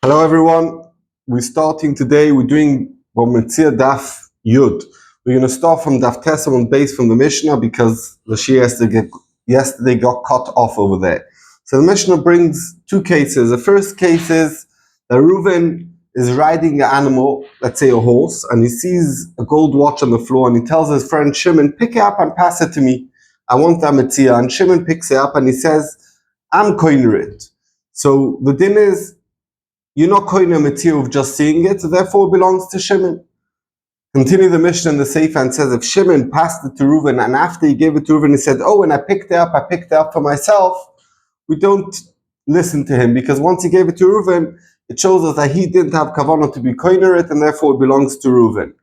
Hello everyone. We're starting today. We're doing Mציעא Daf Yud. We're going to start from Daf Tesam on base from the Mishnah because the Shia yesterday got cut off over there. So the Mishnah brings two cases. The first case is that Reuven is riding an animal, let's say a horse, and he sees a gold watch on the floor and he tells his friend Shimon, pick it up and pass it to me. I want that Mציעא. And Shimon picks it up and he says, I'm koiner it. So the din is, you're not koiner Mציעא of just seeing it, so therefore it belongs to Shimon. Continue the Mishnah in the Sefer and says, if Shimon passed it to Reuven and after he gave it to Reuven, he said, oh, when I picked it up for myself, we don't listen to him because once he gave it to Reuven, it shows us that he didn't have kavanah to be koiner it and therefore it belongs to Reuven.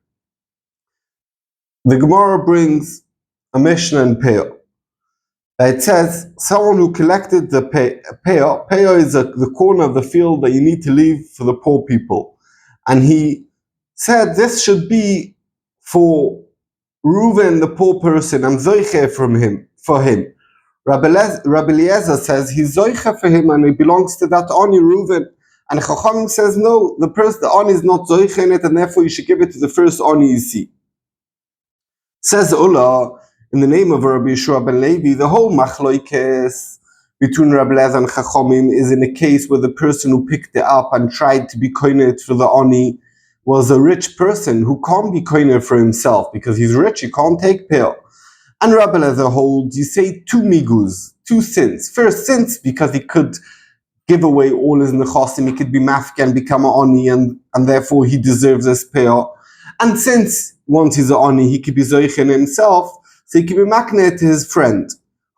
The Gemara brings a Mishnah in Peah. It says, someone who collected the Peah is the corner of the field that you need to leave for the poor people. And he said, this should be for Reuven, the poor person. I'm zoiche for him. Rabbi Eliezer says, he's zoiche for him and it belongs to that Ani, Reuven. And Chachamim says, no, the Ani is not zoiche in it and therefore you should give it to the first Ani you see. Says Ula, in the name of Rabbi Yeshua ben Levi, the whole machloikes between Rabbi Eliezer and Chachamim is in a case where the person who picked it up and tried to be koiner for the Ani was a rich person who can't be koiner for himself because he's rich, he can't take Peah. And Rabbi Eliezer holds, you say two migus, two sins. First, sins because he could give away all his nechasim, he could be mafka and become an Ani and therefore he deserves this Peah. And since once he's an Ani, he could be zoichen himself, so he can be makneh to his friend,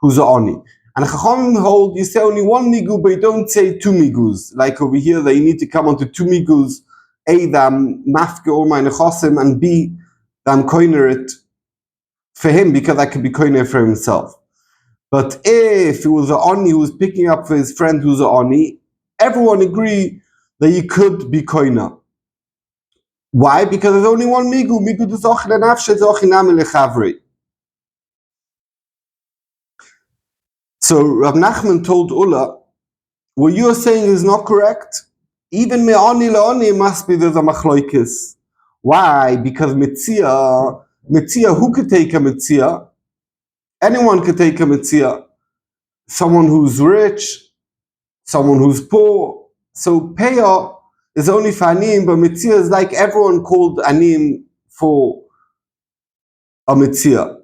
who's an Ani. And Chachamim hold, you say only one migu, but you don't say two migus. Like over here, that you need to come onto two migus, A, that I'm mafke all my nechasim, and B, that I'm koiner it for him, because I could be koiner for himself. But if it was an Ani who was picking up for his friend who's an Ani, everyone agree that you could be koiner. Why? Because there's only one migu. Migu du zoch lenafshe zoch inam lechavri. So Rav Nachman told Ula, what you are saying is not correct. Even me'ani le'ani must be there's a machloikis. Why? Because Mציעא, who could take a Mציעא? Anyone could take a Mציעא. Someone who's rich, someone who's poor. So Peah is only for Anim, but Mציעא is like everyone called Anim for a Mציעא.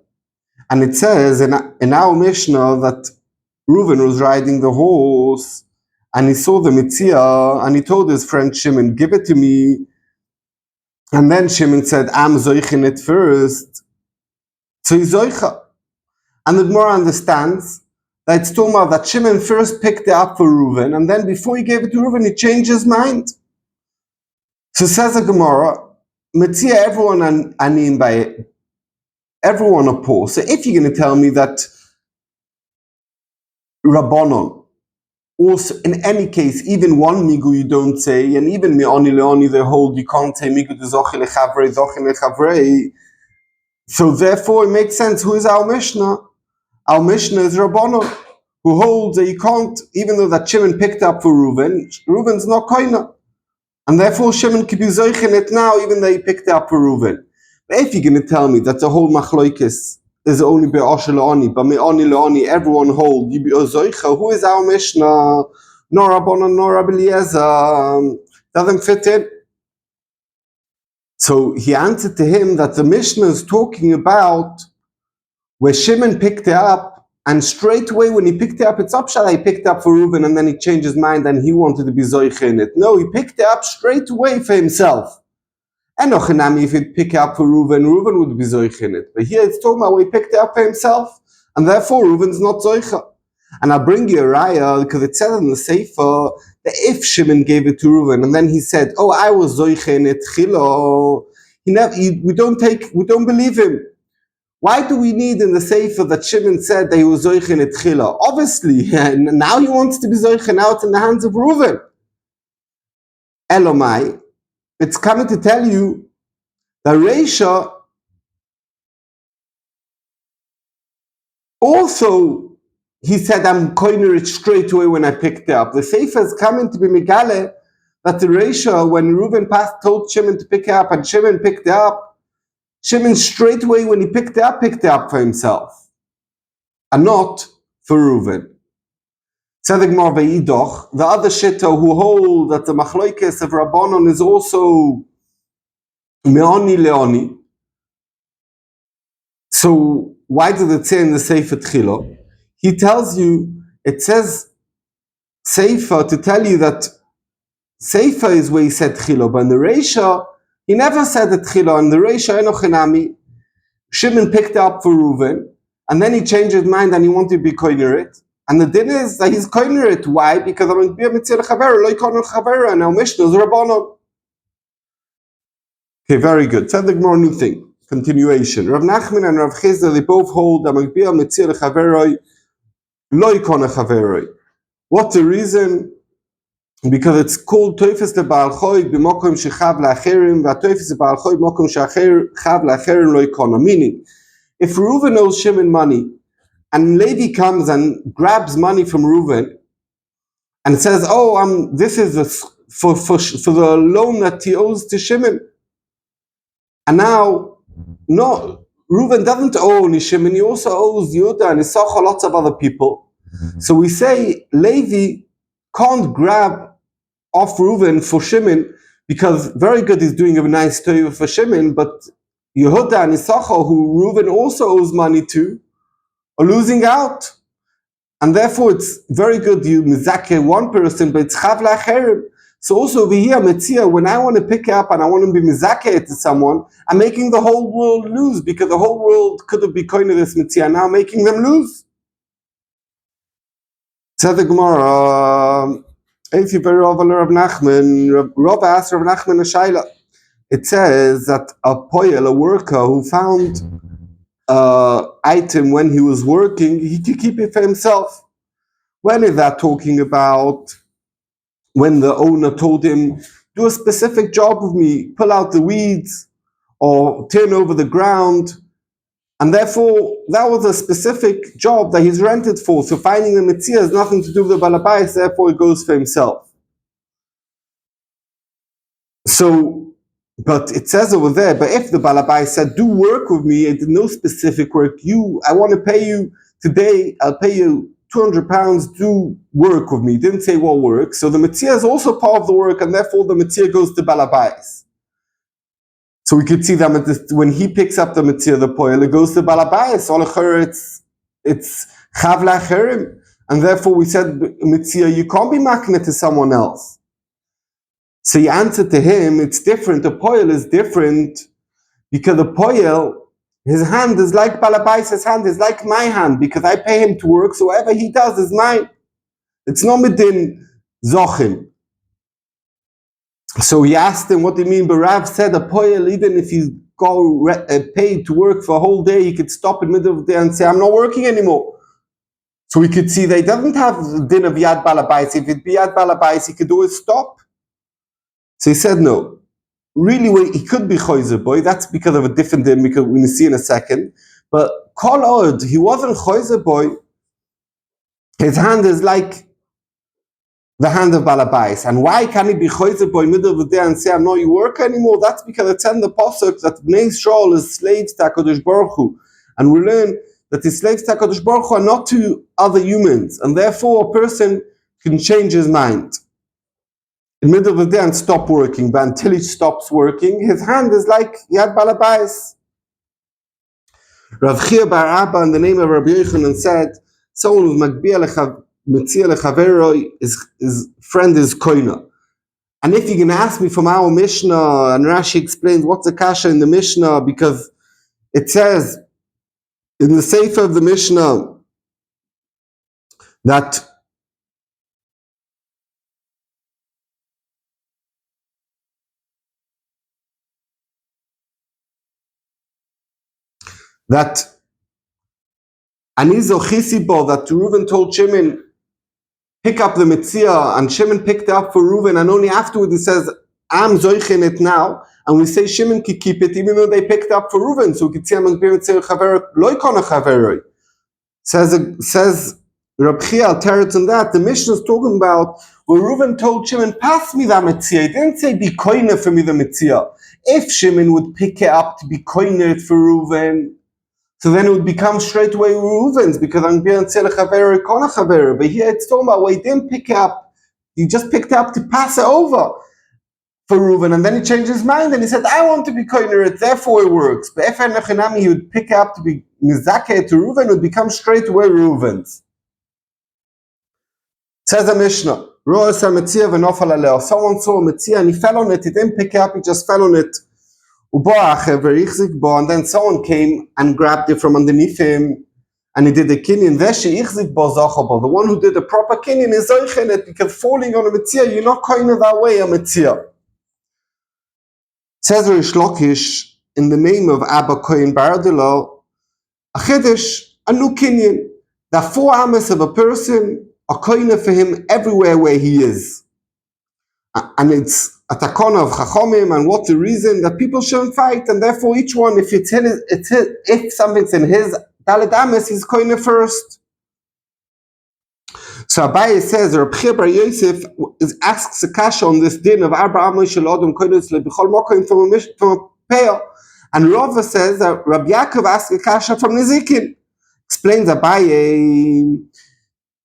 And it says in our Mishnah that Reuven was riding the horse and he saw the Mציעא and he told his friend Shimon, give it to me. And then Shimon said, I'm zoichin it first. So he's zoicha. And the Gemara understands that it's talking about that Shimon first picked it up for Reuven and then before he gave it to Reuven, he changed his mind. So says the Gemara, Mציעא, everyone anim by it. Everyone are poor. So if you're going to tell me that Rabbanon, also in any case, even one migu you don't say, and even me'ani le'ani they hold, you can't say migu de zochi lechavrei. So therefore it makes sense. Who is our Mishnah? Our Mishnah is Rabbanon, who holds that you can't, even though that Shimon picked up for Reuven, Reuven's not koiner. And therefore Shimon could be zoichin it now, even though he picked it up for Reuven. But if you're going to tell me that the whole machloikis is only be'asher le'ani, but me'ani le'ani, everyone hold, you be zoicha, who is our Mishnah? No Rabbanon, no Rabbi Eliezer, doesn't fit in. So he answered to him that the Mishnah is talking about where Shimon picked it up, and straight away when he picked it up, it's upshot, he picked it up for Reuven, and then he changed his mind and he wanted to be zoicha in it. No, he picked it up straight away for himself. And if he'd pick it up for Reuven would be zoicha in it. But here it's talking about where he picked it up for himself, and therefore Reuven's not zoicha. And I'll bring you a raya because it says in the Sefer that if Shimon gave it to Reuven and then he said, "Oh, I was zoicha in it," chilo, we don't believe him. Why do we need in the Sefer that Shimon said that he was zoicha in it chilo? Obviously, now he wants to be zoicha. Now it's in the hands of Reuven. Elomai. It's coming to tell you that Reisha also, he said, I'm koiner it straight away when I picked it up. The Sefer is coming to be megale that the Reisha, when Reuben told Shimon to pick it up, and Shimon picked it up, Shimon straight away when he picked it up for himself, and not for Reuben. Tzedek Mar Veidoch, the other Shitta who hold that the Machloikes of Rabbanon is also Meoni Leoni. So why did it say in the Sefer Tchilo? He tells you, it says Sefer to tell you that Sefer is where he said Tchilo, but in the Reisha, he never said the Tchilo. In the Reisha, Enochinami, Shimon picked up for Reuven, and then he changed his mind and he wanted to be koiner. And the din is that he's koiner. Why? Because I'm going to be a Mציעא l'Chavero, lo yikoner l'Chavero, and our Mishnah is Rabbanon. Okay, very good. Tzedek more new thing. Continuation. Rav Nachman and Rav Chizda, they both hold that Mציעא l'Chavero, lo yikoner l'Chavero. What's the reason? Because it's called Toifes leBaal Choy b'mokom shechav la'acherim, v'atoifes leBaal Choy b'mokom shechav la'acherim lo yikoner. Meaning, if Reuven owes Shimon money, and Levi comes and grabs money from Reuven, and says, "Oh, this is for the loan that he owes to Shimon," and now, no, Reuven doesn't owe only Shimon; he also owes Yehuda and Issachar, lots of other people. So we say Levi can't grab off Reuven for Shimon, because very good, he's doing a nice tov for Shimon, but Yehuda and Issachar, who Reuven also owes money to, are losing out. And therefore it's very good you mizakeh one person, but it's chav la'acherim. So also over here, Mציעא, when I want to pick up and I want to be mizakeh to someone, I'm making the whole world lose, because the whole world could have been koiner this Mציעא, now I'm making them lose. Tzedek Gemara, if you very over Rav Nachman, Rav asked Rav Nachman a shaila. It says that a poyel, a worker who found item when he was working, he could keep it for himself. When is that talking about? When the owner told him, do a specific job with me, pull out the weeds or turn over the ground, and therefore that was a specific job that he's rented for. So finding the Mציעא has nothing to do with the balabais, therefore it goes for himself. So, but it says over there, but if the balabai said, do work with me, it did no specific work. I want to pay you today, I'll pay you £200, do work with me. Didn't say what work. So the Mציעא is also part of the work, and therefore the Mציעא goes to balabais. So we could see that when he picks up the Mציעא, the poil, it goes to balabais. It's chav la'acherim. And therefore we said, Mציעא, you can't be makna to someone else. So he answered to him, it's different. The poil is different, because the poil, his hand is like balabais' hand, is like my hand, because I pay him to work, so whatever he does is mine. It's not midin zochim. So he asked him, what do you mean? But Rav said, a poil, even if he's paid to work for a whole day, he could stop in the middle of the day and say, I'm not working anymore. So we could see that he doesn't have the din of yad balabais. If it be yad balabais, he could always stop. So he said no. Really, he could be choizer boy. That's because of a different din, because we're going to see in a second. But kol od, he wasn't choizer boy. His hand is like the hand of balabais. And why can he be choizer boy middle of the day and say, I'm not your worker anymore? That's because it's in the pasuk that Bnei Yisrael is slaves to HaKadosh Baruch Hu. And we learn that the slaves to HaKadosh Baruch Hu are not to other humans. And therefore a person can change his mind in the middle of the day and stop working, but until he stops working, his hand is like Yad Balabais. Rav Chia bar Abba, in the name of Rabbi Yochanan, said, someone who's Mציעא l'Chavero, his friend is koina. And if you're going to ask me from our Mishnah, and Rashi explains what's the kasha in the Mishnah, because it says in the Sefer of the Mishnah that Anizo Chisibo, that Reuven told Shimon, pick up the Mציעא, and Shimon picked up for Reuven, and only afterwards he says, I'm zoichin it now, and we say Shimon could keep it even though they picked up for Reuven, so we could see Mציעא l'Chavero, lo yikoner l'Chavero. Says Reb Chia teretz on that. The Mishnah is talking about where Reuven told Shimon, pass me that Mציעא. He didn't say be koine for me the Mציעא. If Shimon would pick it up to be koine for Reuven, so then it would become straight away Reuven's, because I'm being tzele chaver kol chaver. But here it's talking about where he didn't pick it up. He just picked it up to pass it over for Reuven, and then he changed his mind and he said, I want to be koine, therefore it works. But if he would pick it up to be mizakeh to Reuven, it would become straight away Reuven's. Says the Mishnah, someone saw a Mציעא and he fell on it, he didn't pick it up, he just fell on it. And then someone came and grabbed it from underneath him and he did a kinyan. The one who did the proper kinyan is zoichenet, because falling on a Mציעא, you're not koine that way a Mציעא. Says Rish Lakish, in the name of Abba Kohen Baradilo, a chiddush, a new kinyan, that 4 amas of a person are koine for him everywhere where he is. And it's a takona of chachomim, and what's the reason? That people shouldn't fight, and therefore each one, if if something's in his daled amas, he's koine first. So Abaye says, Reb Chia bar Yosef asks a kasha on this din of arba amos shel adam koine b'chol makom from a peah, and Rava says that Rabbi Yaakov asks a kasha from Nezikin. Explains Abaye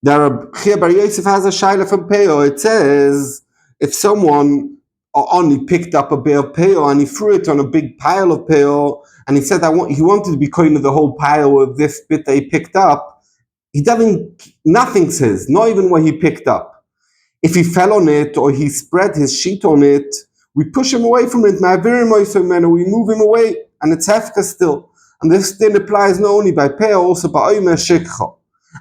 that Reb Chia bar Yosef has a shaila from peah. It says, if someone only picked up a bit of peah and he threw it on a big pile of peah, and he said he wanted to be koine the whole pile with this bit that he picked up, he doesn't, nothing says, not even what he picked up. If he fell on it or he spread his sheet on it, we push him away from it, we move him away, and it's hefka still. And this thing applies not only by peah, also by oimer shikcha.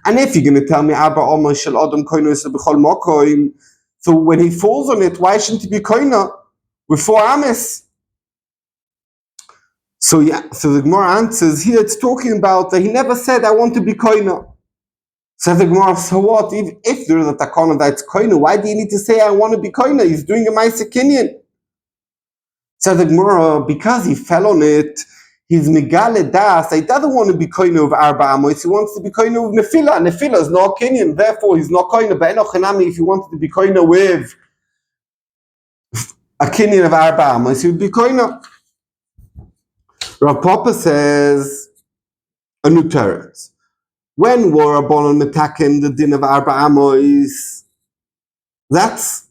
And if you're going to tell me Abba Omer Shel Adam Koine B'chol Makom, so when he falls on it, why shouldn't he be koine with 4 ames? So the Gemara answers here, it's talking about that he never said, I want to be koine. Says the Gemara, so what? If there is a takana that's koine, why do you need to say, I want to be koine? He's doing a ma'aseh kinyan. Says the Gemara, because he fell on it, he's megale das, he doesn't want to be koine of arba amos, he wants to be koine of nefila. Nefila is not kinyan, therefore he's not koine. But if he wanted to be koine with a kinyan of arba amos, he would be koine. Rav Papa says a new teretz. When were Rabbanon metaken the din of arba amos, that's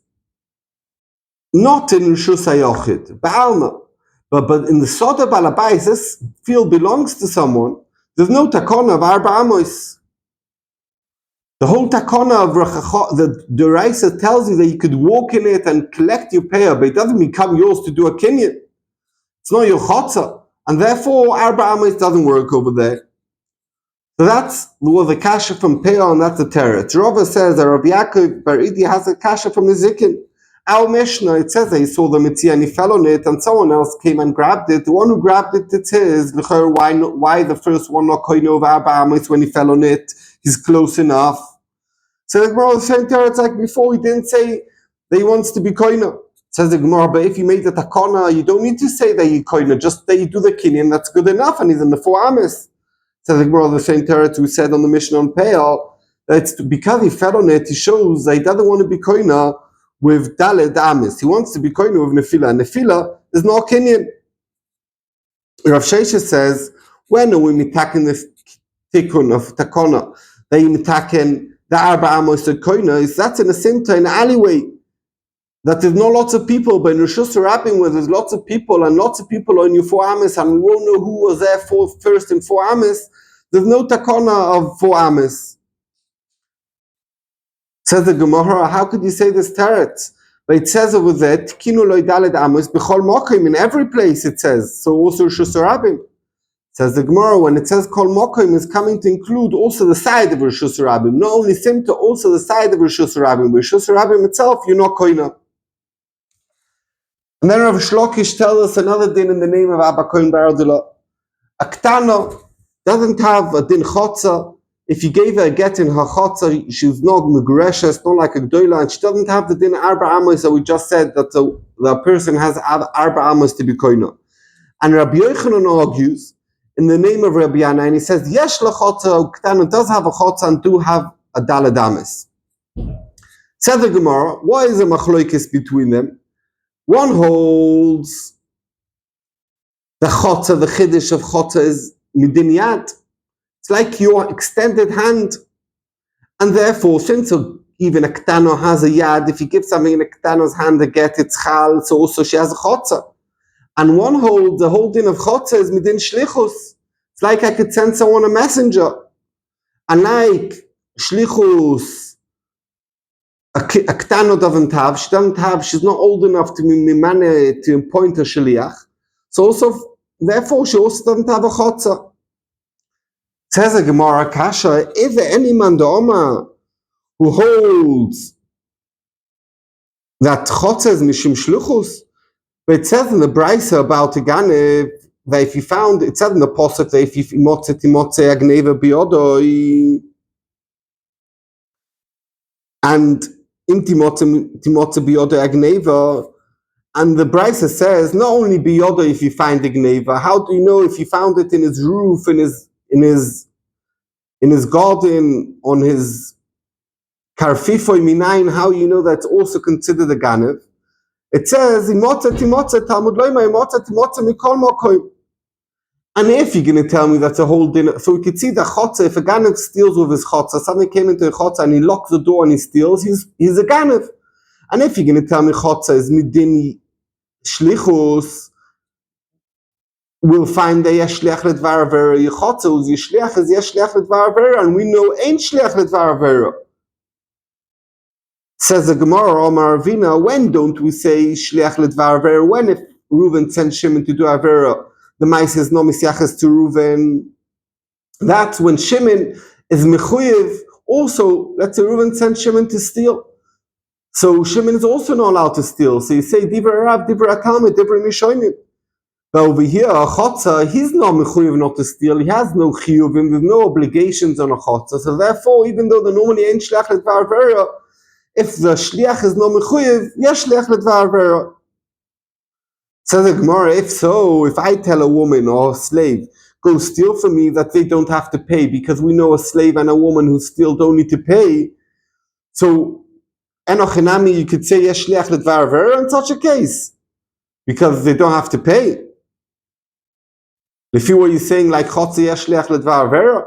not in Rishus HaYochid, Ba'alma. But in the Soda Balabais, this field belongs to someone. There's no takona of arba amos. The whole takona of the Raisa tells you that you could walk in it and collect your peah, but it doesn't become yours to do a kinyan. It's not your chotza, and therefore arba amos doesn't work over there. So that's was a kasha from peah, and that's a teretz. Rava says that Rabbi Yaakov bar Idi has a kasha from Nezikin. Our Mishnah, it says that he saw the Mציעא and he fell on it, and someone else came and grabbed it. The one who grabbed it, it's his. Why the first one not koine over arba amos when he fell on it? He's close enough. So the Gemara was saying teretz like before, he didn't say that he wants to be koine. Says the Gemara, but if you made the takana, you don't need to say that you koine, just that you do the kinyan, that's good enough, and he's in the 4 ames. Says the Gemara, the same teretz we said on the Mishnah on peah, that it's because he fell on it, he shows that he doesn't want to be koine with daled amis. He wants to be koine with nefila, and nefila is not kinyan. Rav Shesha says, when are we mitaken this tikkun of takana, that you mitaken the arba amos of koine, that's in a simta, in an alleyway, that there's not lots of people, but in Rishus Rabbim where there's lots of people, and lots of people are in your 4 ames, and we won't know who was there first in 4 ames, there's no takana of 4 ames. Says the Gemara, how could you say this teretz? But it says over there, Tikinu lo daled amos b'chol makom, in every place it says, so also Rishus Rabbim. Says the Gemara, when it says kol makom, is coming to include also the side of Rishus Rabbim, not only simta, also the side of Rishus Rabbim. Rishus Rabbim itself, you're not koine. And then Rav Shlokish tells us another din in the name of Abba Kohen Baradila. A ktana doesn't have a din chotza. If you gave her a get in her chotza, she's not meguresha, it's not like a gdoila, and she doesn't have the din arba amos that we just said that the person has arba amos to be koine. And Rabbi Yochanan argues in the name of Rabbi Yana, and he says, yesh la chotza, ktana does have a chotza and do have a daled ames. Said the Gemara, why is a machloikis between them? One holds the chotza, the chiddush of chotza is midin yad. It's like your extended hand. And therefore, since even a ktano has a yad, if you give something in a ktano's hand to get its chal, so also she has a chotza. And one holds, the whole din of chotza is midin shlichus. It's like I could send someone a messenger. And like shlichus, a ktano doesn't have, she's not old enough to appoint a shliach. So also, therefore, she also doesn't have a chotza. Says a Gemara Kasha, if any man da'oma who holds that chotza is mishim shluchus, but it says in the Brisa about the Ganev that if you found, it says in the Posuk that if you imotze agneva biyodoi, and im timotze biyodoi agneva, and the Brisa says not only biyodoi if you find the gneva, how do you know if you found it in his roof, in his garden, on his karfifoy minayin, how you know that's also considered a ganev? It says, Talmud mikol. And if you're going to tell me that's a whole dinner, so we could see that chotza, if a ganev steals with his chotza, somebody came into a chotza and he locks the door and he steals, he's a ganev. And if you're going to tell me chotza is midin shlichus, we'll find that yesh shliach ledvar avera, chotza is yesh shliach ledvar avera, and we know ain't shliach ledvar avera. Says the Gemara, Omar Avina, when don't we say shliach ledvar avera? When if Reuven sends Shimon to do avera, the mice is no misyachas to Reuven. That's when Shimon is mechuyev. Also, let's say Reuven sends Shimon to steal. So Shimon is also not allowed to steal. So you say divrei Rav, divrei Talmud, divrei Mishonim. But over here, a chotza, he's not mechuyev not to steal. He has no chiyuvim. There's no obligations on a chotza. So therefore, even though the normally ain't shliach ledvar avera, if the shliach is no mechuyev, yes shliach ledvar avera. Says the Gemara, if so, if I tell a woman or a slave, go steal from me, that they don't have to pay, because we know a slave and a woman who steal don't need to pay. So, enochinami, you could say yes shliach ledvar avera in such a case, because they don't have to pay. If you were saying like chotzi yes shliach ledvar avera,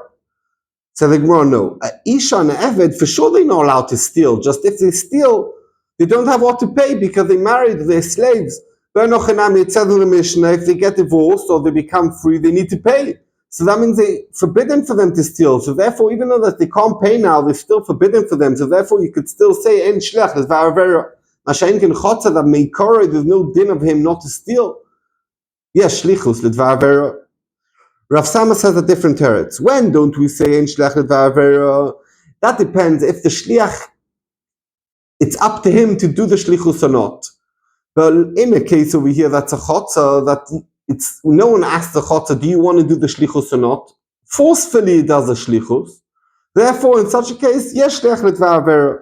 so the Gemara, no. Isha and Eved, for sure they're not allowed to steal. Just if they steal, they don't have what to pay because they married their slaves. It says in the Mishnah, if they get divorced or they become free, they need to pay. So that means they forbidden for them to steal. So therefore, even though that they can't pay now, they're still forbidden for them. So therefore, you could still say, "En shliach ledvar avera." Mashayin ken chotza that meikore, there's no din of him not to steal. Yes, shlichus ledvar avera. Rav Sama says a different teretz. When don't we say "En shliach ledvar avera"? That depends. If the shliach, it's up to him to do the shlichus or not. But in a case over here, that's a chotza, that it's no one asks the chotza, do you want to do the shlichus or not? Forcefully it does a shlichus. Therefore, in such a case, yes, shliach ledvar avera.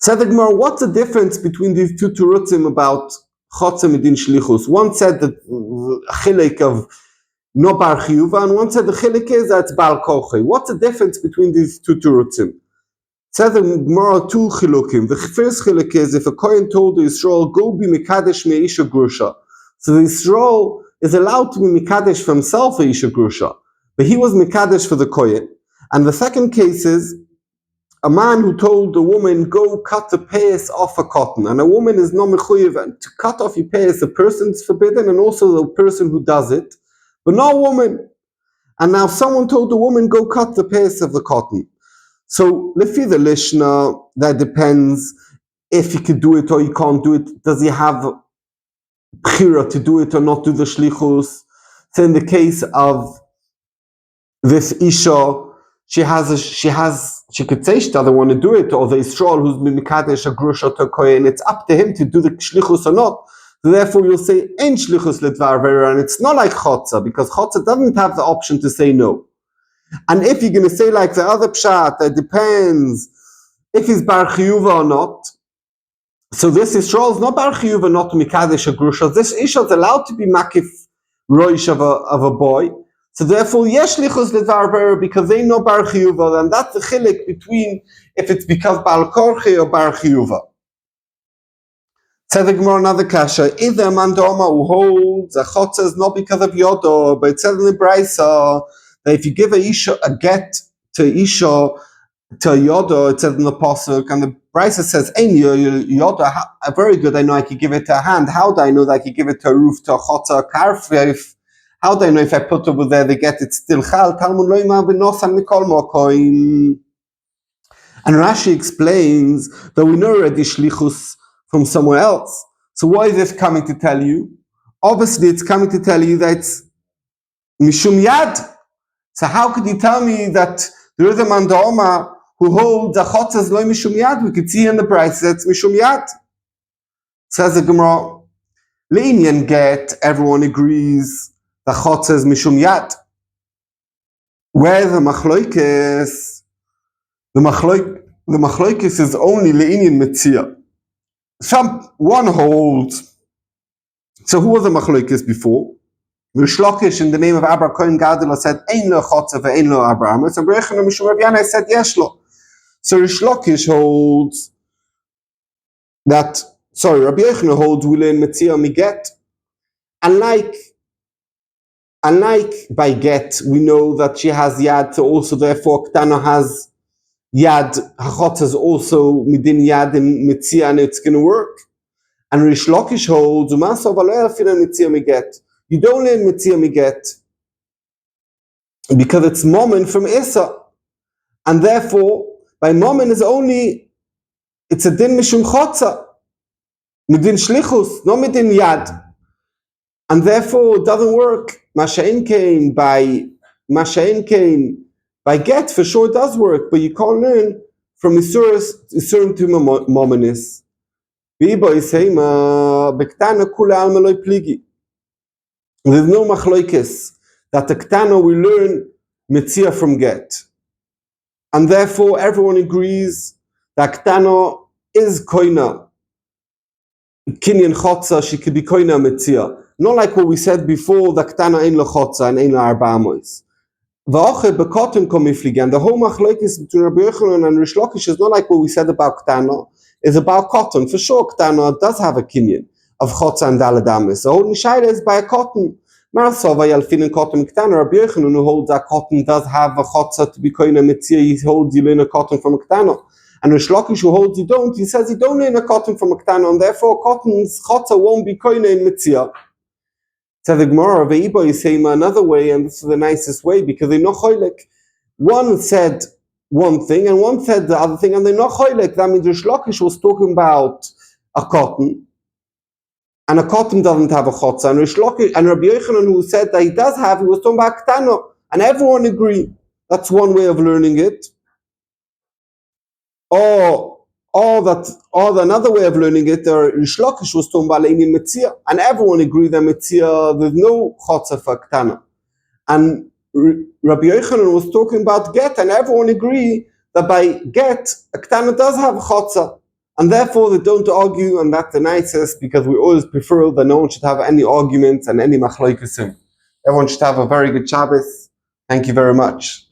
Said the Gemara, what's the difference between these two terutzim about chotza midin shlichus? One said that chilek of no bar chiyuva, and one said the chilek is that it's bal koche. What's the difference between these two terutzim? Says the Gemara two chilukim. The first chiluk is if a kohen told the Yisrael, go be mikadesh me'isha grusha. So the Yisrael is allowed to be mikadesh for himself a isha grusha, but he was mikadesh for the kohen. And the second case is a man who told a woman, go cut the payas off a cotton, and a woman is not mechuyev, and to cut off your payas, the person's forbidden, and also the person who does it, but not a woman. And now someone told the woman, go cut the payas of the cotton. So, lefi the lishna, that depends if he could do it or he can't do it. Does he have bchira to do it or not do the shlichus? So, in the case of this isha, she could say she doesn't want to do it, or the Yisrael who's mikadesh a grusha to kohen, it's up to him to do the shlichus or not. So therefore, you'll say ein shlichus ledvar avera, and it's not like chotza, because chotza doesn't have the option to say no. And if you're going to say like the other pshat, that depends if he's bar chiyuva or not. So this Yisrael is not bar chiyuva, not mikadesh a grusha. This isha is allowed to be makif roish of a boy, So therefore, yesh lichus levar ber because they know bar chiyuva, and that's the chilik between if it's because bal korche or bar chiyuva. Said the Gemara another kasha. Either mandoma who holds a chotza is not because of yodo, but it says in the brisa that if you give a get to isha to yodo, it says in the pasuk, and the brisa says, "Ein yodo, very good. I know I could give it to a hand. How do I know that I could give it to a roof, to a chotza, a karf? How do I know if I put over there the get it's still chal? Talmud loyma v'nosan mikol mokoim." And Rashi explains that we know already shlichus from somewhere else. So why is this coming to tell you? Obviously, it's coming to tell you that it's mishum yad. So how could you tell me that there is a man da'oma who holds a chotzah loy mishum yad? We could see in the price that it's mishum yad. Says the Gemara, le'inyan get, everyone agrees the chotzah is mishum yad. Where the machloikes, the machloikes is only le'inyan mציעא. One holds. So who was the machloikes before? Rish Lakish in the name of Abba Kohen Gadol said ein lo chotza ve'ein lo Abraham. So Rabbi Yochanan Mishum Rav Yana said yesh lo. So Rish Lakish holds that. Sorry, Rabbi Yochanan holds we learn mציעא miget. Unlike by get, we know that she has yad. So also therefore Ktana has yad. Hachotza is also midin yad in mציעא, and it's going to work. And Rish Lakish holds, you don't learn mציעא miget because it's momen from Isa. And therefore, by momen is only, it's a din mishum chotza, midin shlichus, not midin yad. And therefore, it doesn't work. Masha'in kain by get, for sure it does work, but you can't learn from Isurim to momenis. There's no machloikes that the ktana we learn mציעא from get, and therefore everyone agrees that ktana is koina kinyan chotza. She could be koina mציעא, not like what we said before. The ktana ein lo chotza and ein lo arba amos. V'oche bekotim komiflige, and the whole machloikes between Rabbi Yochanan and Rish Lakish is not like what we said about ktana. Is about cotton. For sure, Ktana does have a kinyan of chotza and daladamis. So holding shaila is by a cotton. Marasova yalfin and cotton Ktana. Rabbi Yochanan who holds that cotton does have a chotza to be koina mציעא. He holds you learn a cotton from a Ktana. And Rish Lakish who holds you don't. He says you don't learn a cotton from a Ktana, and therefore cotton's chotza won't be koina in mציעא. So the Gemara of Eiba is saying another way, and this is the nicest way because they're not choilek. One said one thing and one said the other thing, and they're not choilek. That means Rish Lakish was talking about a cotton, and a cotton doesn't have a chotza. And Rish Lakish and Rabbi Yochanan who said that he does have, he was talking about ktana, and everyone agree. That's one way of learning it. Or another way of learning it, Rish Lakish was talking about le'inyan mציעא, and everyone agree that mציעא there's no chotza for ktana. And Rabbi Yochanan was talking about get, and everyone agree that by get, a ktana does have a chotza, and therefore they don't argue, and that's the nicest, because we always prefer that no one should have any arguments and any machloikesim. Everyone should have a very good Shabbos. Thank you very much.